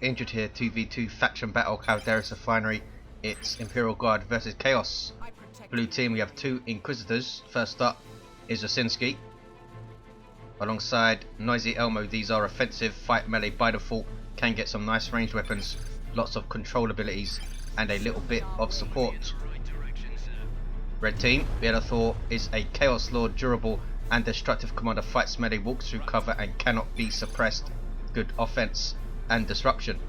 injured here. 2v2 faction battle, Calderis Refinery. It's Imperial Guard versus Chaos. Blue team, we have two Inquisitors. First up is Osinski, alongside NoisyElmo. These are offensive, fight melee by default, can get some nice ranged weapons, lots of control abilities, and a little bit of support. Red team, Illethor is a Chaos Lord, durable and destructive commander, fights melee, walks through cover and cannot be suppressed. Good offense and disruption.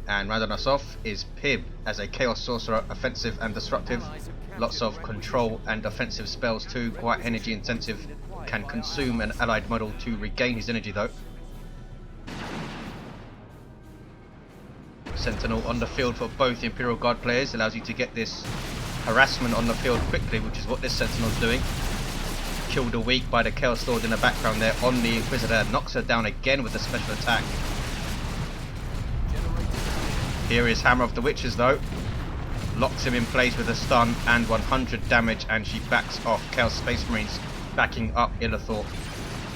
And rounding us off is Pibb as a Chaos Sorcerer, offensive and disruptive, lots of control and offensive spells too, quite energy intensive, can consume an allied model to regain his energy though. Sentinel on the field for both Imperial Guard players, allows you to get this harassment on the field quickly, which is what this Sentinel's doing. Killed a weak by the Chaos Lord in the background there on the Inquisitor, knocks her down again with a special attack. Here is Hammer of the Witches though, locks him in place with a stun and 100 damage, and she backs off. Chaos Space Marines backing up Illethor.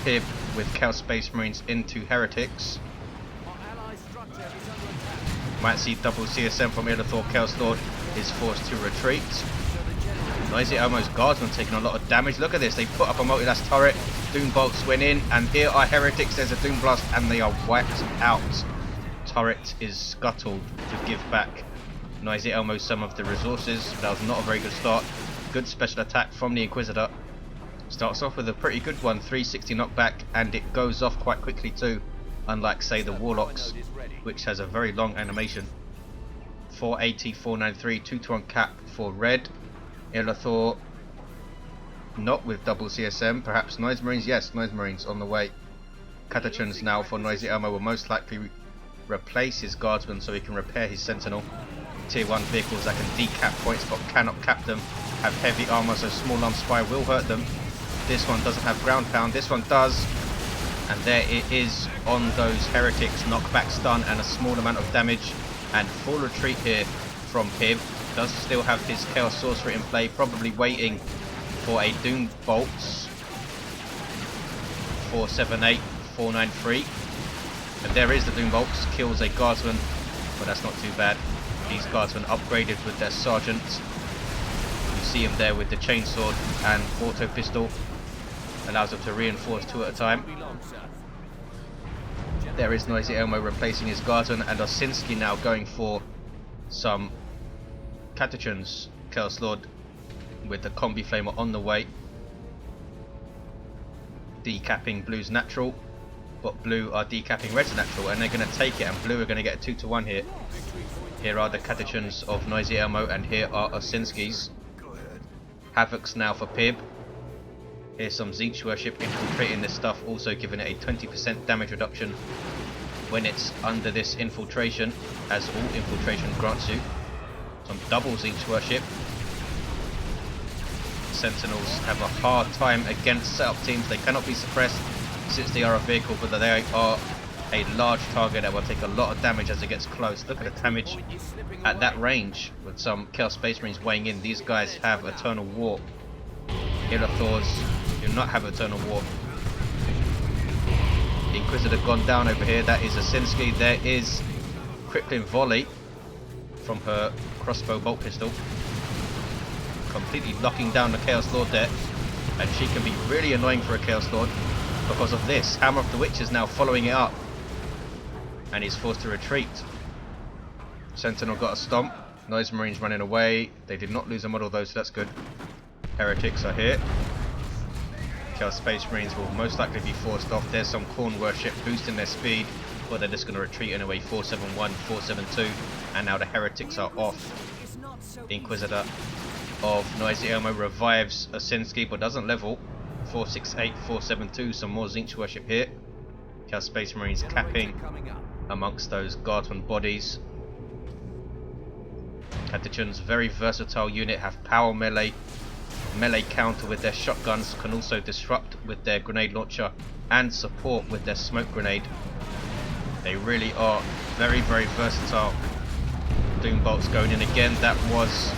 Pibb with Chaos Space Marines into Heretics. Might see double CSM from Illethor. Chaos Lord is forced to retreat. NoisyElmo's Guardsman taking a lot of damage. Look at this, they put up a multi-lass turret, Doom Bolts went in, and here are Heretics. There's a Doom Blast and they are wiped out. Turret is scuttled to give back NoisyElmo some of the resources. That was not a very good start. Good special attack from the Inquisitor. Starts off with a pretty good one, 360 knockback, and it goes off quite quickly too, unlike say the Warlocks, which has a very long animation. 480, 493, 2-to-1 cap for red. Illethor not with double CSM, perhaps Noise Marines. Yes, Noise Marines on the way. Catachans now for NoisyElmo will most likely replace his Guardsman so he can repair his Sentinel. Tier 1 vehicles that can decap points but cannot cap them, have heavy armor, so small arm spy will hurt them. This one doesn't have ground pound, this one does, and there it is on those Heretics. Knockback, stun and a small amount of damage, and full retreat here from Pibb. Does still have his Chaos Sorcerer in play, probably waiting for a Doom Bolts. 478, 493. And there is the Doom Bolts, kills a Guardsman, but that's not too bad. These Guardsmen upgraded with their Sergeant. You see him there with the Chainsword and Auto Pistol. Allows them to reinforce two at a time. There is NoisyElmo replacing his Guardsman, and Osinski now going for some Catachans. Chaos Lord with the Combi Flamer on the way. Decapping Blue's natural, but Blue are decapping Red's natural, and they're going to take it, and Blue are going to get a 2-to-1 here. Here are the Catachans of NoisyElmo, and here are Osinski's. Havocs now for Pibb. Here's some Zinch Worship infiltrating this stuff, also giving it a 20% damage reduction when it's under this infiltration, as all infiltration grants you. Some double Zinch Worship. Sentinels have a hard time against setup teams. They cannot be suppressed since they are a vehicle, but they are a large target that will take a lot of damage as it gets close. Look at the damage at that range with some Chaos Space Marines weighing in. These guys have Eternal Warp. Illethors do not have Eternal Warp. The Inquisitor gone down over here. That is Osinski. There is Crippling Volley from her crossbow bolt pistol, completely locking down the Chaos Lord there, and she can be really annoying for a Chaos Lord because of this. Hammer of the Witch is now following it up, and he's forced to retreat. Sentinel got a stomp. Noise Marines running away. They did not lose a model though, so that's good. Heretics are here. Chaos Space Marines will most likely be forced off. There's some Corn Worship boosting their speed, but they're just going to retreat anyway. 471, 472, and now the Heretics are off. The Inquisitor of NoisyElmo revives Osinski, but doesn't level. 468, 472, some more Zinch Worship here. Chaos Space Marines capping amongst those Guardsman bodies. Catachans, very versatile unit, have power melee, melee counter with their shotguns, can also disrupt with their grenade launcher, and support with their smoke grenade. They really are very, very versatile. Doom Bolts going in again. That was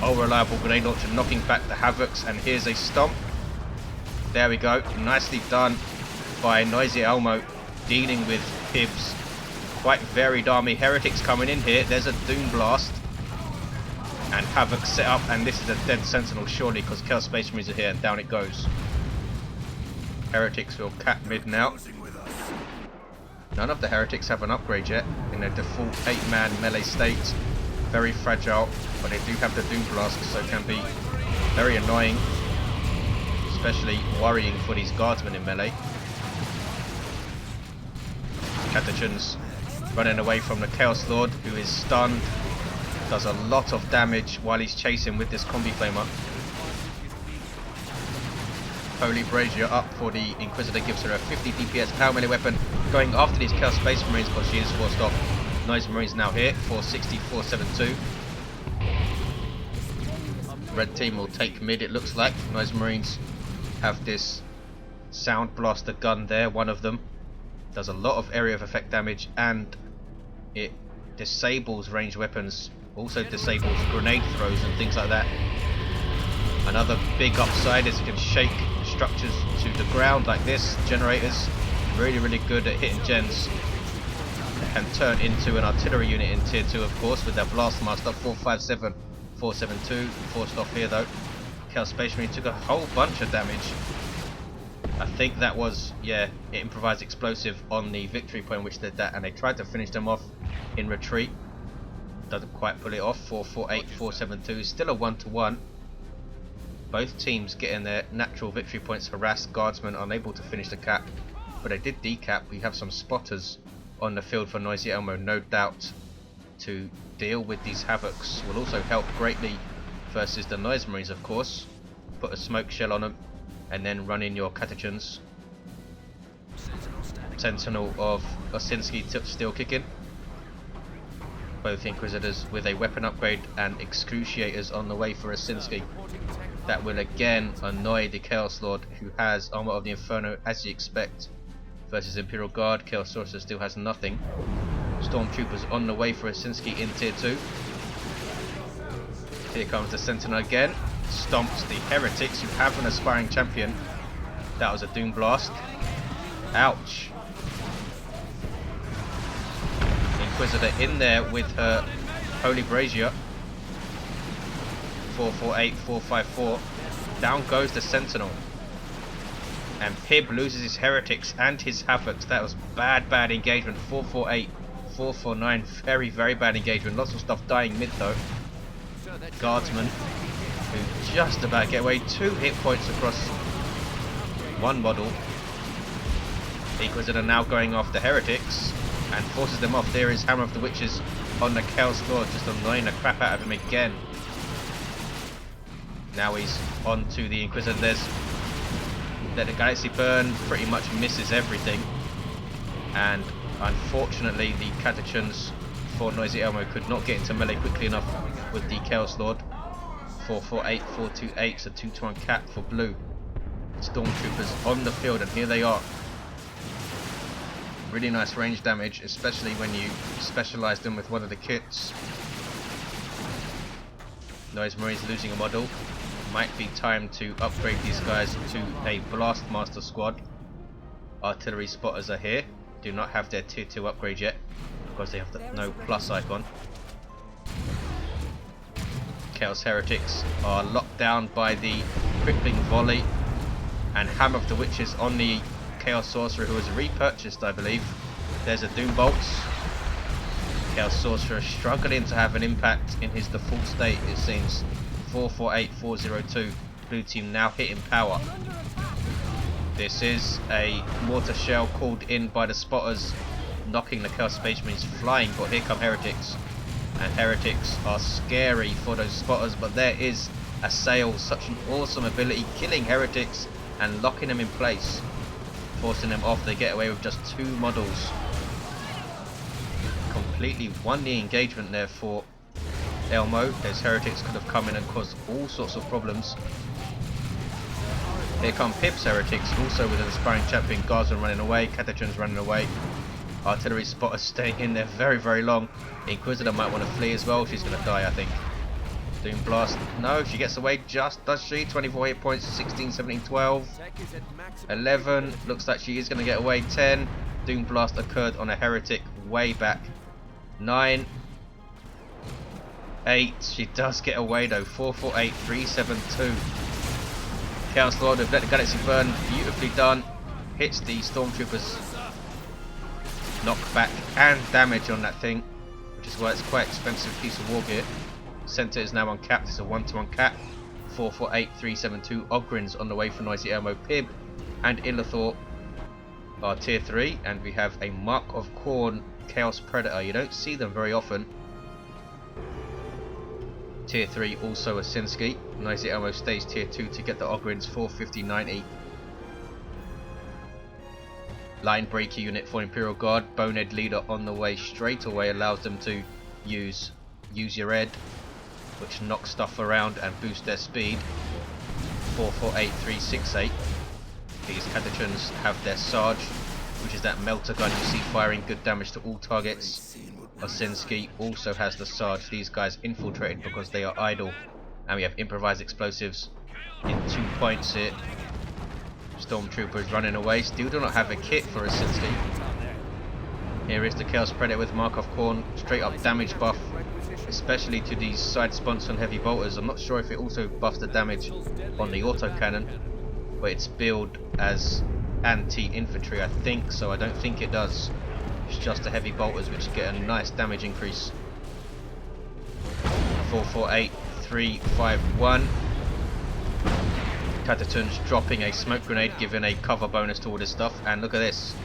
a reliable grenade launcher, knocking back the Havocs, and here's a stomp. There we go, nicely done by NoisyElmo, dealing with Pibb's quite varied army. Heretics coming in here. There's a Doom Blast. And Havoc set up, and this is a dead Sentinel surely, because Chaos Space Marines are here, and down it goes. Heretics will cap mid now. None of the Heretics have an upgrade yet in their default 8-man melee state. Very fragile, but they do have the Doom Blast, so it can be very annoying, especially worrying for these guardsmen in melee. Catechins running away from the Chaos Lord, who is stunned. Does a lot of damage while he's chasing with this combi flamer. Holy Brazier up for the Inquisitor, gives her a 50 DPS power melee weapon, going after these Chaos Space Marines, but she is forced off. Noisy Marines now here, 460, 472. Red team will take mid, it looks like. Noisy Marines have this Sound Blaster gun there, one of them. Does a lot of area of effect damage, and it disables ranged weapons. Also disables grenade throws and things like that. Another big upside is you can shake structures to the ground like this. Generators, really good at hitting gens. Can turn into an artillery unit in tier 2, of course, with their Blastmaster. 457, 472. Forced off here though. Chaos Space Marine took a whole bunch of damage. I think that was, yeah, it improvised explosive on the victory point, which did that, and they tried to finish them off in retreat. Doesn't quite pull it off. 448, 472. Still a 1-to-1. Both teams getting their natural victory points harassed. Guardsmen unable to finish the cap, but they did decap. We have some spotters on the field for NoisyElmo, no doubt, to deal with these Havocs. Will also help greatly versus the Noise Marines, of course. Put a smoke shell on them and then run in your Catechins. Sentinel of Osinski still kicking. Both Inquisitors with a weapon upgrade and Excruciators on the way for Osinski. That will again annoy the Chaos Lord, who has Armor of the Inferno as you expect. Versus Imperial Guard, Chaos Sorcerer still has nothing. Stormtroopers on the way for Osinski in tier 2. Here comes the Sentinel again. Stomps the Heretics, who have an aspiring champion. That was a Doom Blast. Ouch. Inquisitor in there with her Holy Brazier. 448, 454. Down goes the Sentinel. And Pibb loses his Heretics and his Havocs. That was bad engagement. 448, 449. Very bad engagement. Lots of stuff dying mid though. Guardsmen who just about get away. 2 hit points across one model. Inquisitor now going after Heretics and forces them off. There is Hammer of the Witches on the Chaos Lord, just annoying the crap out of him again. Now he's on to the Inquisitor. There's Let the Galaxy Burn, pretty much misses everything. And unfortunately the Catechins for NoisyElmo could not get into melee quickly enough with the Chaos Lord. 448, 428, so 2-to-1 cap for blue. Stormtroopers on the field, and here they are. Really nice range damage, especially when you specialise them with one of the kits. Noise Marines losing a model. Might be time to upgrade these guys to a Blastmaster squad. Artillery spotters are here. Do not have their tier 2 upgrade yet because they have the no plus icon. Chaos Heretics are locked down by the crippling volley and Hammer of the Witches on the Chaos Sorcerer, who was repurchased, I believe. There's a Doom Bolts. Chaos Sorcerer struggling to have an impact in his default state, it seems. 448, 402. Blue team now hitting power. This is a mortar shell called in by the spotters, knocking the Chaos Space Marines flying, but here come Heretics. And Heretics are scary for those spotters, but there is Assail, such an awesome ability, killing Heretics and locking them in place, forcing them off. They get away with just 2 models. Completely won the engagement there for Elmo. Those Heretics could have come in and caused all sorts of problems. Here come Pibb's Heretics, also with an aspiring champion. Guardsmen running away, Catechins running away. Artillery spotters staying in there very long. Inquisitor might want to flee as well. She's going to die, I think. Doom Blast. No, she gets away just, does she? 24 hit points, 16, 17, 12. 11. Looks like she is going to get away. 10. Doom Blast occurred on a heretic way back. 9. 8. She does get away though. 4, 4, 8, 3, 7, 2. Chaos Lord have let the Galaxy burn. Beautifully done. Hits the Stormtroopers. Knockback and damage on that thing, which is why it's quite expensive piece of war gear. Center is now uncapped. It's a 1-to-1 cap. 4, 4, 8, 3, 7, 2. Ogrins on the way for NoisyElmo. Pibb and Illethor are tier 3, and we have a Mark of Khorne Chaos Predator. You don't see them very often. Tier 3 also Osinski. NoisyElmo stays tier 2 to get the Ogrins. 450, 90. Line breaker unit for Imperial Guard. Bonehead leader on the way straight away, allows them to use your head, which knocks stuff around and boosts their speed. 4, 4, 8, 3, 6, 8. These Catechans have their Sarge, which is that melter gun you see firing good damage to all targets. Osinski also has the Sarge. These guys infiltrated because they are idle. And we have improvised explosives in 2 points here. Stormtroopers running away. Still do not have a kit for Osinski. Here is the Chaos Predator with Mark of Khorne. Straight up damage buff, especially to these side sponson heavy bolters. I'm not sure if it also buffs the damage on the autocannon, but it's billed as anti-infantry, I think, so I don't think it does. It's just the heavy bolters which get a nice damage increase. 4, 4, 8, 3, 5, 1. Catechans dropping a smoke grenade, giving a cover bonus to all this stuff. And look at this.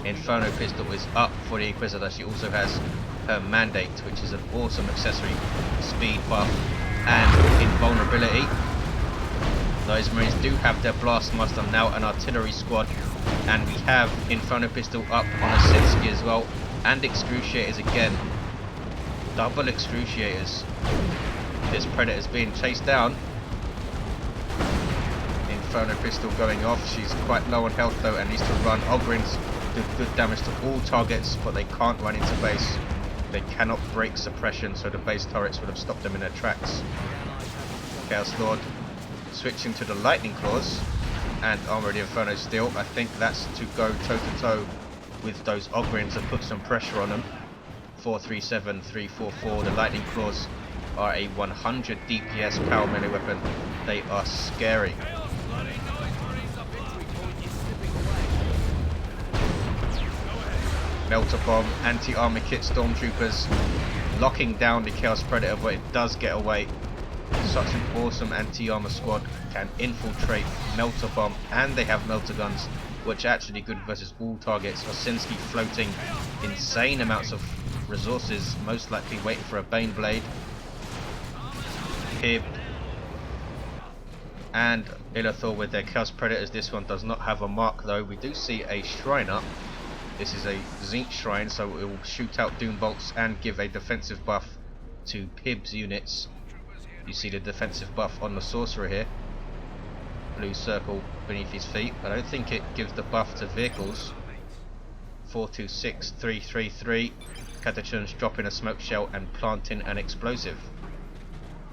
Inferno Pistol is up for the Inquisitor. She also has her Mandate, which is an awesome accessory. Speed buff and invulnerability. Those Marines do have their Blastmaster now, an artillery squad. And we have Inferno Pistol up on Osinski as well. And Excruciators again. Double Excruciators. This Predator's being chased down. Inferno Pistol going off. She's quite low on health though and needs to run. Ogrins do good damage to all targets, but they can't run into base. They cannot break suppression, so the base turrets would have stopped them in their tracks. Chaos Lord switching to the Lightning Claws and Armor of the Inferno Steel. I think that's to go toe to toe with those Ogrins and put some pressure on them. 437, 344. The Lightning Claws are a 100 DPS power melee weapon. They are scary. Melter Bomb, anti-armor kit Stormtroopers locking down the Chaos Predator, but it does get away. Such an awesome anti-armor squad, can infiltrate, Melter Bomb, and they have melter guns, which are actually good versus all targets. Osinski floating insane amounts of resources, most likely waiting for a Bane Blade. Pibb and Illethor with their Chaos Predators. This one does not have a mark though. We do see a shrine up. This is a Zinc Shrine, so it will shoot out Doom Bolts and give a defensive buff to Pibb's units. You see the defensive buff on the Sorcerer here. Blue circle beneath his feet. I don't think it gives the buff to vehicles. 426, 333. Catechans dropping a smoke shell and planting an explosive.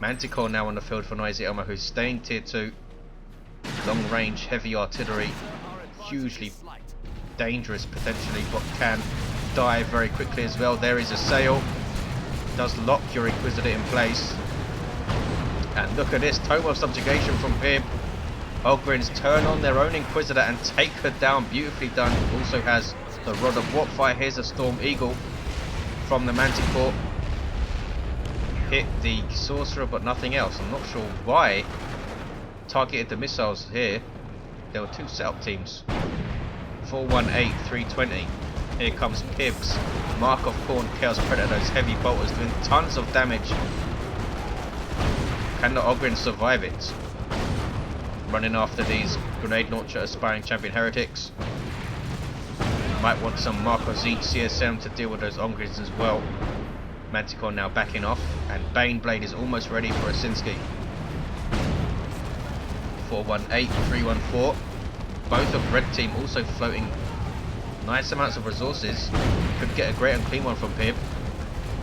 Manticore now on the field for NoisyElmo, who's staying tier 2. Long range heavy artillery. Hugely dangerous potentially, but can die very quickly as well. There is a sail. Does lock your Inquisitor in place. And look at this, Tome of Subjugation from Pibb. Ogrins turn on their own Inquisitor and take her down. Beautifully done. Also has the Rod of Warpfire. Here's a Storm Eagle from the Manticore. Hit the Sorcerer but nothing else. I'm not sure why. Targeted the missiles here. There were 2 setup teams. 418, 320. Here comes Pibb's Mark of Khorne Chaos Predator. Those heavy bolters doing tons of damage. Can the Ogrins survive it? Running after these grenade launcher aspiring champion heretics. Might want some Mark of Zinc CSM to deal with those Ogrins as well. Manticore now backing off, and Bane Blade is almost ready for Osinski. 418, 314. Both of Red Team also floating nice amounts of resources. Could get a great and clean one from Pibb.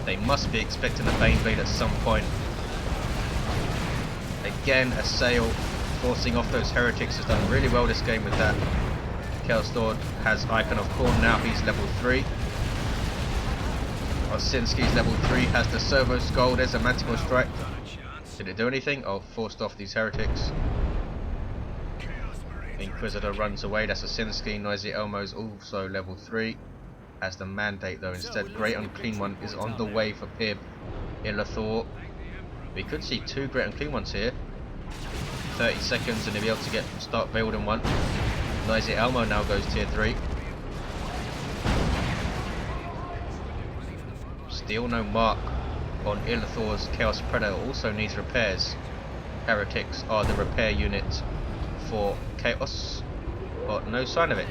They must be expecting a Bane Blade at some point. again, a sail, forcing off those heretics. Has done really well this game with that. Chaos Lord has Icon of Corn now, he's level 3. Osinski's level 3, has the Servo Skull, there's a Manticore Strike. Did it do anything? Oh, forced off these heretics. Inquisitor runs away, that's Osinski. NoisyElmo's also level 3. Has the Mandate though instead. Great Unclean One is on the way for Pibb. Illethor. We could see 2 Great Unclean Ones here. 30 seconds and he'll be able to start building one. NoisyElmo now goes tier 3. Still no mark on Illethor's Chaos Predator, also needs repairs. Heretics are the repair unit for Chaos, but no sign of it.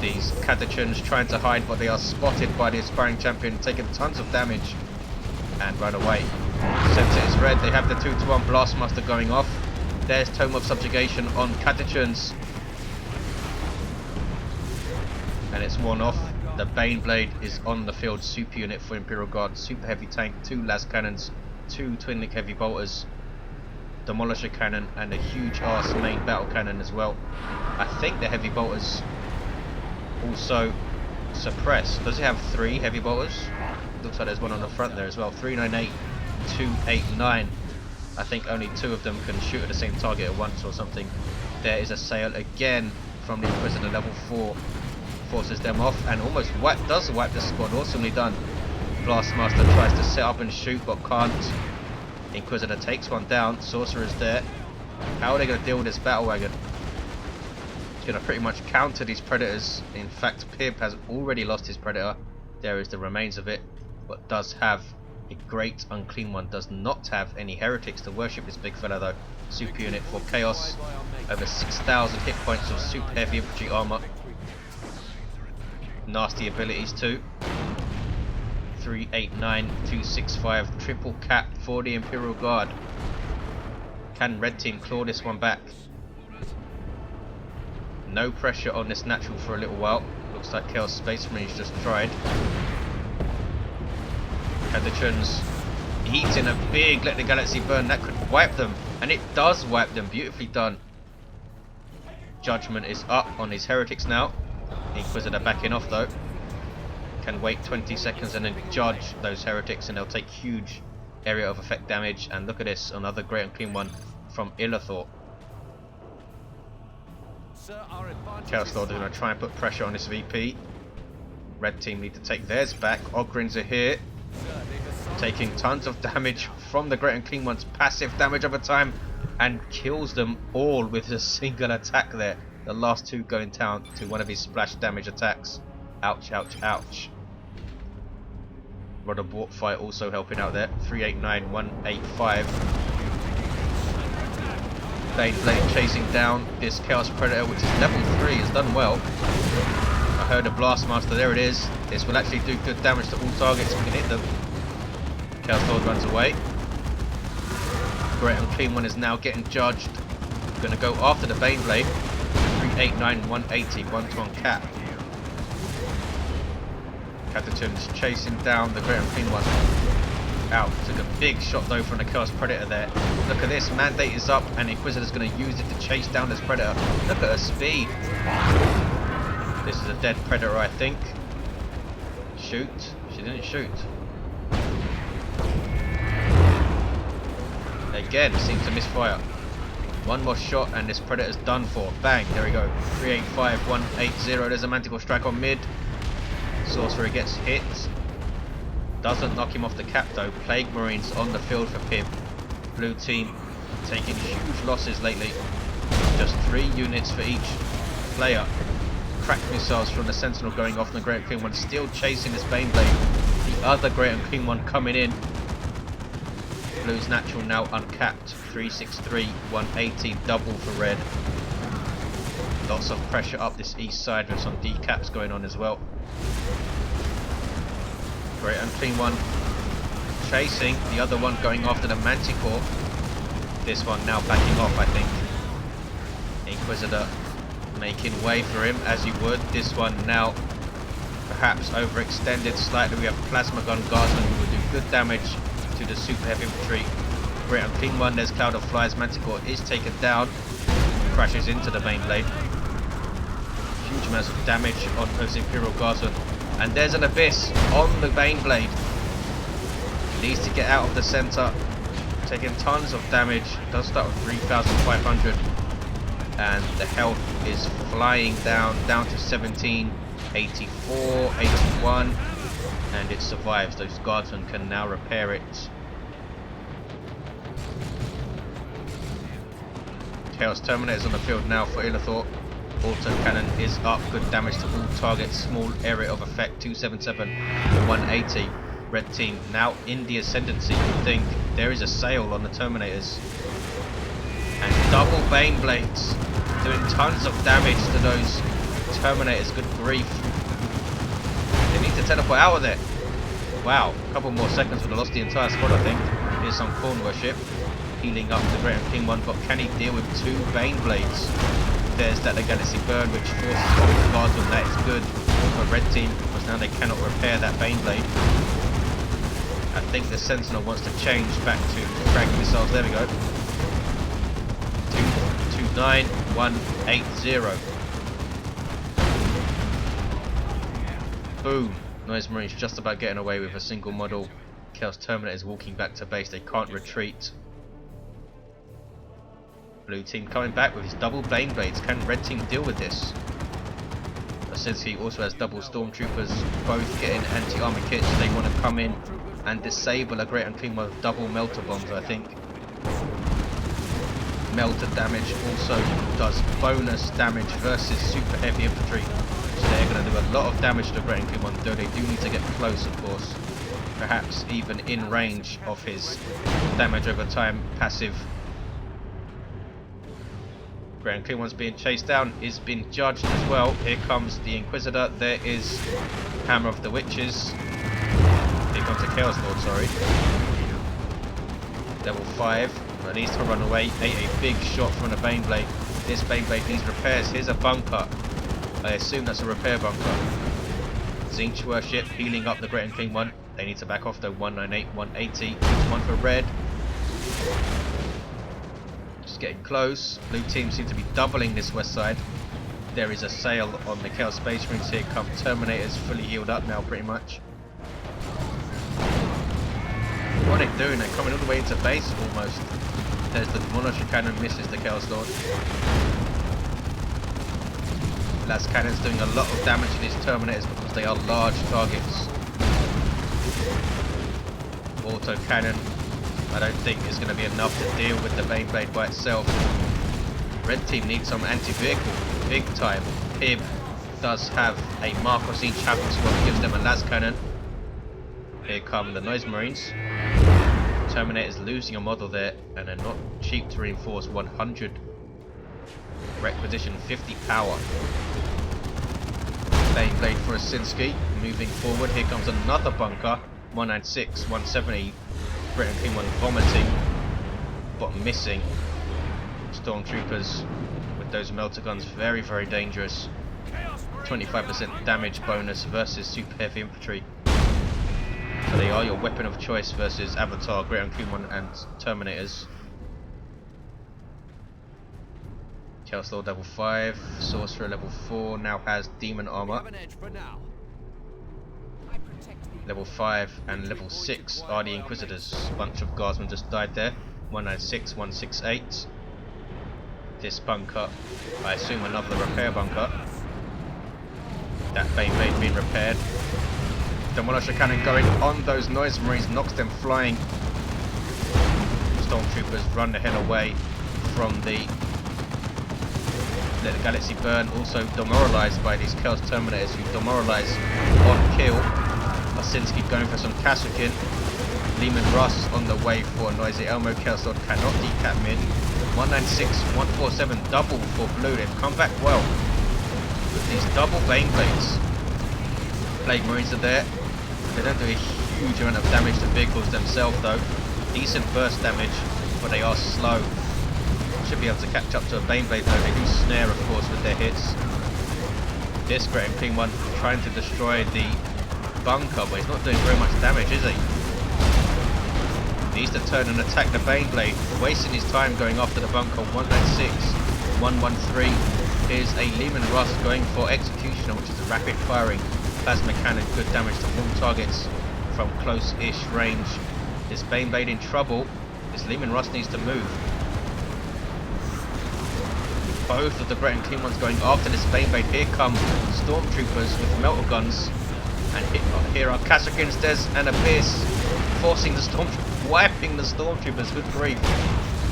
These Catechins trying to hide, but they are spotted by the aspiring champion, taking tons of damage and run away. Center is red, they have the 2-to-1 Blastmaster going off. There's Tome of Subjugation on Catechins. And it's one off. The Baneblade is on the field, super unit for Imperial Guard, super heavy tank, 2 las cannons, 2 twin-link heavy bolters, demolisher cannon, and a huge arse main battle cannon as well. I think the heavy bolters also suppress. Does it have 3 heavy bolters? Looks like there's one on the front there as well. 398, 289. I think only 2 of them can shoot at the same target at once or something. There is a sail again from the Inquisitor level 4. Forces them off and almost does wipe the squad. Awesomely done. Blastmaster tries to set up and shoot but can't. Inquisitor takes one down. Sorcerer is there. How are they going to deal with this battle wagon? It's going to pretty much counter these predators. In fact, Pibb has already lost his predator. There is the remains of it, but does have a Great Unclean One. Does not have any heretics to worship this big fella though. Super unit for Chaos. Over 6,000 hit points of super heavy infantry armor. Nasty abilities too. 389, 265, triple cap for the Imperial Guard. Can Red Team claw this one back? No pressure on this natural for a little while. Looks like Chaos Space Marines just tried. Catechins eating a big Let the Galaxy Burn. That could wipe them, and it does wipe them. Beautifully done. Judgment is up on his heretics now. Inquisitor backing off though. Can wait 20 seconds and then judge those heretics, and they'll take huge area of effect damage. And look at this, another Great Unclean One from Illethor. Chaos Lord are going to try and put pressure on this VP. Red Team need to take theirs back. Ogryns are here, taking tons of damage from the Great Unclean One's passive damage over time, and kills them all with a single attack there. The last 2 going down to one of his splash damage attacks. Ouch, ouch, ouch. Rod of Warp Fight also helping out there. 389, 185. Baneblade chasing down this Chaos Predator, which is level 3, has done well. I heard a Blastmaster, there it is. This will actually do good damage to all targets who can hit them. Chaos Lord runs away. Great Unclean One is now getting judged. Going to go after the Baneblade. 389, 180, 1-to-1 cap. Catechins chasing down the Great Unclean One. Out. Took a big shot though from the Chaos Predator there. Look at this, Mandate is up and Inquisitor's going to use it to chase down this Predator. Look at her speed. This is a dead Predator, I think. Shoot. She didn't shoot. Again, seems to misfire. One more shot and this Predator's done for. Bang, there we go. 385, 180. There's a Manticore Strike on mid. Sorcerer gets hit. Doesn't knock him off the cap though. Plague Marines on the field for Pibb. Blue team taking huge losses lately. Just 3 units for each player. Cracked missiles from the Sentinel going off, and the Great Unclean One still chasing this Baneblade. The other Great Unclean One coming in. Blue's natural now uncapped. 363, 180, double for red. Lots of pressure up this east side with some decaps going on as well. Great Unclean One chasing, the other one going after the Manticore. This one now backing off, I think. Inquisitor making way for him as you would. This one now perhaps overextended slightly. We have Plasma Gun Guardsmen who will do good damage to the super heavy infantry Great Unclean One, there's Cloud of Flies. Manticore is taken down, crashes into the main blade. Huge amounts of damage on those Imperial Guardsmen. And there's an Abyss on the main blade. Needs to get out of the center, taking tons of damage. Does start with 3,500, and the health is flying down to 17, 84, 81, and it survives. Those guardsmen can now repair it. Chaos Terminator is on the field now for Illethor. Auto cannon is up, good damage to all targets, small area of effect, 277 to 180. Red team now in the ascendancy. You think there is a sail on the Terminators, and double Bane Blades doing tons of damage to those Terminators. Good grief, they need to teleport out of there. Wow, a couple more seconds would have lost the entire squad, I think. Here's some Corn Worship healing up the Great King one, but can he deal with 2 Bane Blades? There's that Galaxy Burn, which forces off the Guardsman. That is good for Red team, because now they cannot repair that Bane Blade. I think the Sentinel wants to change back to frag missiles. There we go. 29180. Boom. Noise Marines just about getting away with a single model. Chaos Terminator is walking back to base. They can't retreat. Blue team coming back with his double Bane Blades. Can Red team deal with this? Osinski also has double Stormtroopers, both getting anti-armor kits. They want to come in and disable a Great Unclean One with double Melter Bombs, I think. Melter damage also does bonus damage versus super heavy infantry. So they're going to do a lot of damage to the Great Unclean One, though they do need to get close, of course. Perhaps even in range of his damage over time passive. Great Unclean One's being chased down, is being judged as well. Here comes the Inquisitor. There is Hammer of the Witches. Here comes the Chaos Lord, sorry. Level 5. Needs to run away. A big shot from the Bane Blade. This Bane Blade needs repairs. Here's a bunker. I assume that's a repair bunker. Zinch Worship healing up the Great Unclean One. They need to back off though. 198, 180. One for red. Just getting close. Blue team seem to be doubling this west side. There is a sail on the Chaos Space Marines. Here come Terminators, fully healed up now pretty much. What are they doing? They're coming all the way into base almost. There's the Demolisher Cannon, misses the Chaos Lord. Las Cannon's doing a lot of damage to these Terminators because they are large targets. Auto Cannon, I don't think is going to be enough to deal with the Bane Blade by itself. Red team needs some anti-vehicle, big time. Pibb does have a Marcos each having squad, gives them a Las Cannon. Here come the Noise Marines. Terminator's losing a model there, and they're not cheap to reinforce. 100 requisition, 50 power. Bane Blade for Osinski, moving forward. Here comes another bunker. 196, 170. Great Unclean One vomiting, but missing. Stormtroopers with those melter guns, very, very dangerous. 25% damage bonus versus super heavy infantry. So they are your weapon of choice versus Avatar, Great Unclean One, and Terminators. Chaos Lord level 5, Sorcerer level 4, now has Demon Armor. Level 5 and level 6 are the Inquisitors. A bunch of guardsmen just died there. 196, 168. This bunker, I assume another repair bunker. That Bane Blade being repaired. Demolisher Cannon going on those Noise Marines, knocks them flying. Stormtroopers run the hell away from the Galaxy Burn, also demoralized by these Chaos Terminators who demoralize on kill. Osinski going for some Kashyyykin. Lehman Russ on the way for NoisyElmo. Chaos Lord cannot decap mid. 196, 147 double for blue. They've come back well with these double Bane Blades. Plague Marines are there. They don't do a huge amount of damage to vehicles themselves though. Decent burst damage, but they are slow. Should be able to catch up to a Bane Blade though. They do snare of course with their hits. This Great Unclean One trying to destroy the bunker, but he's not doing very much damage, is he? Needs to turn and attack the Baneblade, wasting his time going after the bunker. 196, 113. Here's a Lehman Russ going for Executioner, which is a rapid firing plasma cannon, good damage to all targets from close-ish range. This Baneblade in trouble. This Lehman Russ needs to move. Both of the Great and Clean ones going after this Baneblade. Here come Stormtroopers with melter guns. And here are Kasrkins, Des and Abyss forcing the Stormtroopers, wiping the Stormtroopers. Good grief.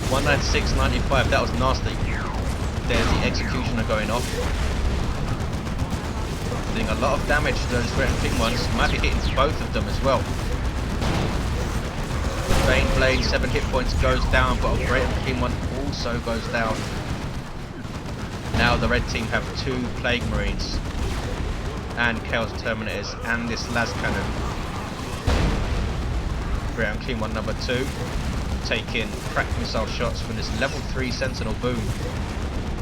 196.95, that was nasty. There's the Executioner going off. Doing a lot of damage to those Great and Clean ones. Might be hitting both of them as well. Baneblade, 7 hit points goes down, but a Great and Clean one also goes down. Now the red team have 2 Plague Marines and Chaos Terminators and this las cannon. Great and Clean one number 2 taking crack missile shots from this level 3 Sentinel boom,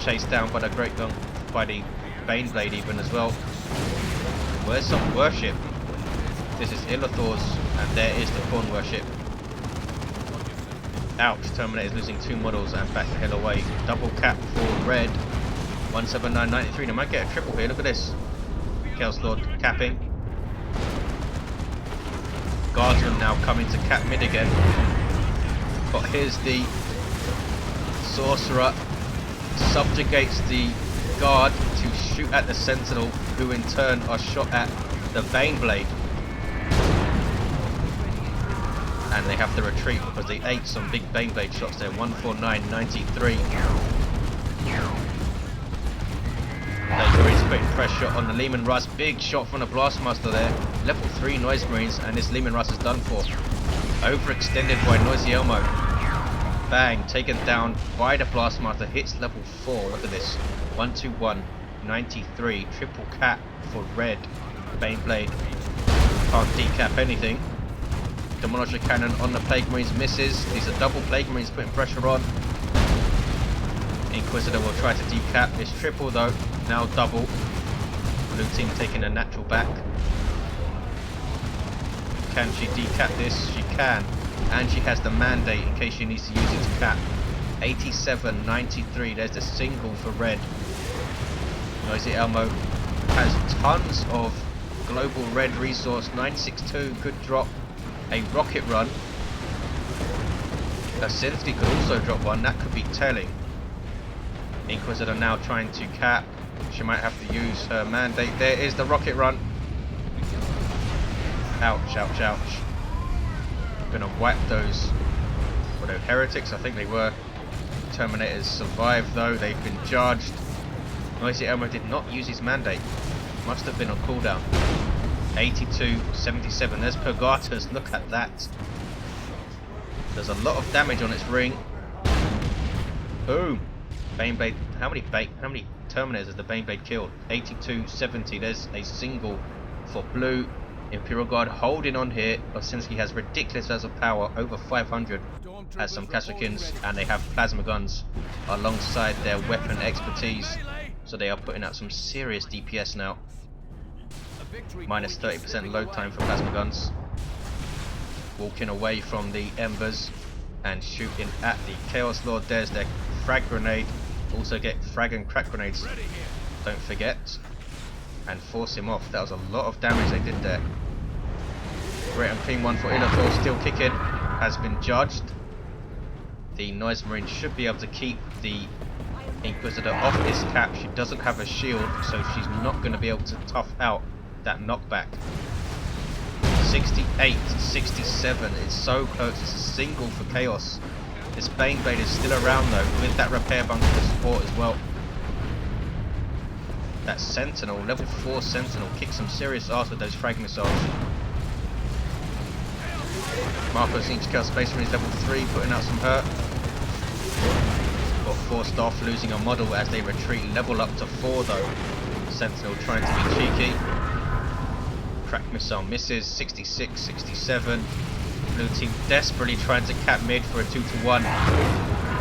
chased down by the Great Gun, by the Baneblade even as well. Where's some worship? This is Illethor's, and there is the Corn worship. Ouch, Terminator's losing 2 models and back the hell away. Double cap for red. 179.93. They might get a triple here. Look at this. Chaos Lord capping. Guardsman now coming to cap mid again. But here's the Sorcerer. Subjugates the Guard to shoot at the Sentinel, who in turn are shot at the Baneblade. And they have to retreat because they ate some big Baneblade shots there. 149.93. Marines putting pressure on the Lehman Russ. Big shot from the Blastmaster there. Level 3 Noise Marines, and this Lehman Russ is done for. Overextended by NoisyElmo. Bang, taken down by the Blastmaster. Hits level 4. Look at this. 121.93. Triple cap for red. Baneblade can't decap anything. Demolisher cannon on the Plague Marines misses. These are double Plague Marines putting pressure on. Inquisitor will try to decap. It's triple though. Now double. Blue team taking a natural back. Can she decap this? She can. And she has the mandate in case she needs to use it to cap. 87.93. There's the single for red. NoisyElmo has tons of global red resource. 962. Good drop. A rocket run. Osinski could also drop one. That could be telling. Inquisitor now trying to cap. She might have to use her mandate. There is the rocket run. Ouch, ouch, ouch. Gonna wipe those Ordo Heretics, I think they were. Terminators survived though, they've been charged. NoisyElmo did not use his mandate. Must have been on cooldown. 82.77. There's Purgatus, look at that. There's a lot of damage on its ring. Boom. Baneblade, how many Terminators has the Baneblade killed? 82.70. There's a single for blue. Imperial Guard holding on here. Osinski has ridiculous levels of power, over 500. Has some Kasrkins, and they have plasma guns alongside their weapon expertise. So they are putting out some serious DPS now. Minus 30% load time for plasma guns. Walking away from the embers and shooting at the Chaos Lord. There's their frag grenade. Also get frag and crack grenades, don't forget, and force him off. That was a lot of damage they did there. Great and Clean one for Illethor, still kicking, has been judged. The Noise Marine should be able to keep the Inquisitor off this cap. She doesn't have a shield, so she's not going to be able to tough out that knockback. 68-67, it's so close. It's a single for Chaos. This Baneblade is still around though, with that repair bunker to support as well. That Sentinel, level 4 Sentinel, kicks some serious ass with those frag missiles. Marcos needs to kill Space Marines level 3, putting out some hurt. Got forced off, losing a model as they retreat. Level up to 4 though. Sentinel trying to be cheeky. Crack missile misses. 66-67. Blue team desperately trying to cap mid for a 2-to-1.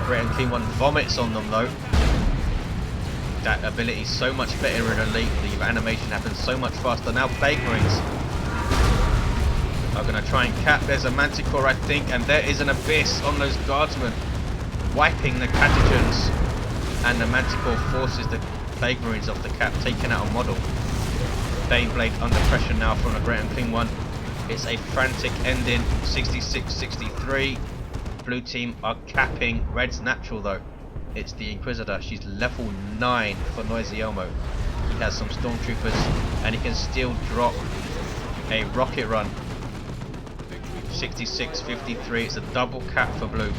Great and Clean one vomits on them though. That ability is so much better in Elite. The animation happens so much faster. Now Plague Marines. are going to try and cap. There's a Manticore, I think, and there is an Abyss on those guardsmen, wiping the Catagens, and the Manticore forces the Plague Marines off the cap, taking out a model. Baneblade under pressure now from the Great Unclean One. It's a frantic ending, 66-63. Blue team are capping Red's natural though. It's the Inquisitor. She's level 9 for NoisyElmo. He has some Stormtroopers and he can still drop a rocket run. 66-53. It's a double cap for blue.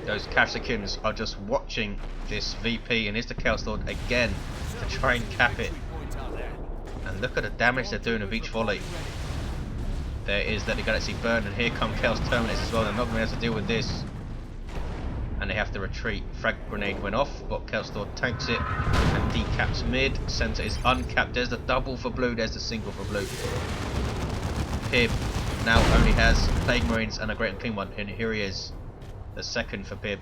Those Kashyyyks are just watching this VP, and here's the Chaos Lord again to try and cap it. And look at the damage they're doing with each volley. There is Let the Galaxy Burn, and here come Chaos Terminates as well. They're not going to be able to deal with this. And they have to retreat. Frag grenade went off, but Chaos Lord tanks it and decaps mid. Center is uncapped. There's the double for blue, there's the single for blue. Pibb now only has Plague Marines and a Great Unclean One, and here he is. The second for Pibb.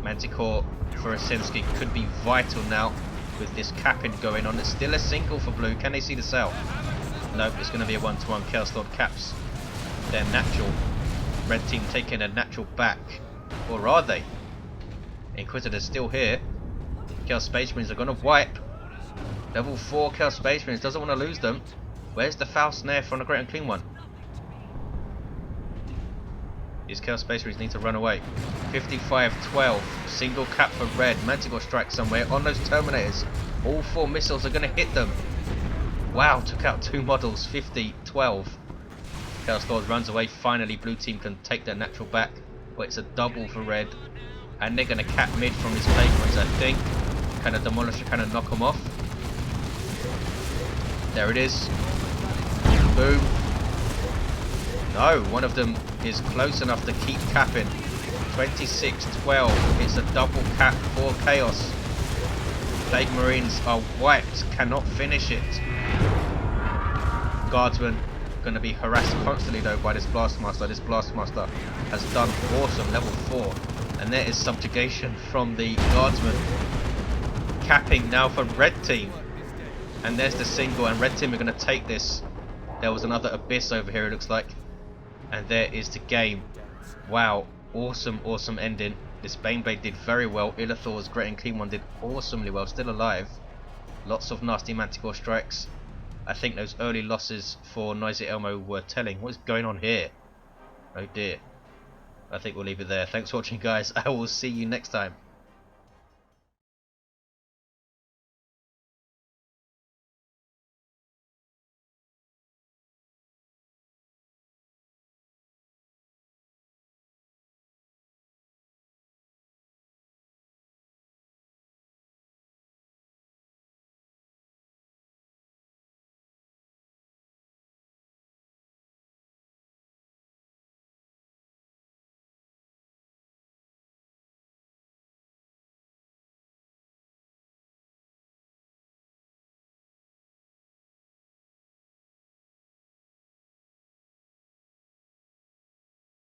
Manticore for Osinski could be vital now with this capping going on. It's still a single for blue. Can they see the cell? Nope, it's going to be a 1-to-1. Chaos Lord caps their natural. Red team taking a natural back. Or are they? Inquisitor's still here. Chaos Space Marines are going to wipe. Level 4 Chaos Space Marines, doesn't want to lose them. Where's the foul snare from the Great Unclean One? These Chaos Space Marines need to run away. 55-12. Single cap for red. Manticore strikes somewhere on those Terminators. All 4 missiles are going to hit them. Wow, took out 2 models. 50-12. Chaos Lord runs away. Finally, blue team can take their natural back. But it's a double for red. And they're going to cap mid from his Plague Marines, I think. Kind of demolish it, kind of knock them off. There it is. Boom. No, one of them is close enough to keep capping. 26-12. It's a double cap for Chaos. Plague Marines are wiped. Cannot finish it. Guardsmen going to be harassed constantly though by this Blastmaster. This Blastmaster has done awesome. Level 4. And there is subjugation from the Guardsmen. Capping now for red team. And there's the single, and red team are going to take this. There was another Abyss over here, it looks like. And there is the game. Wow, awesome, awesome ending. This Baneblade did very well. Illethor's Great Unclean One did awesomely well, still alive. Lots of nasty Manticore strikes. I think those early losses for NoisyElmo were telling. What is going on here? Oh dear. I think we'll leave it there. Thanks for watching, guys. I will see you next time.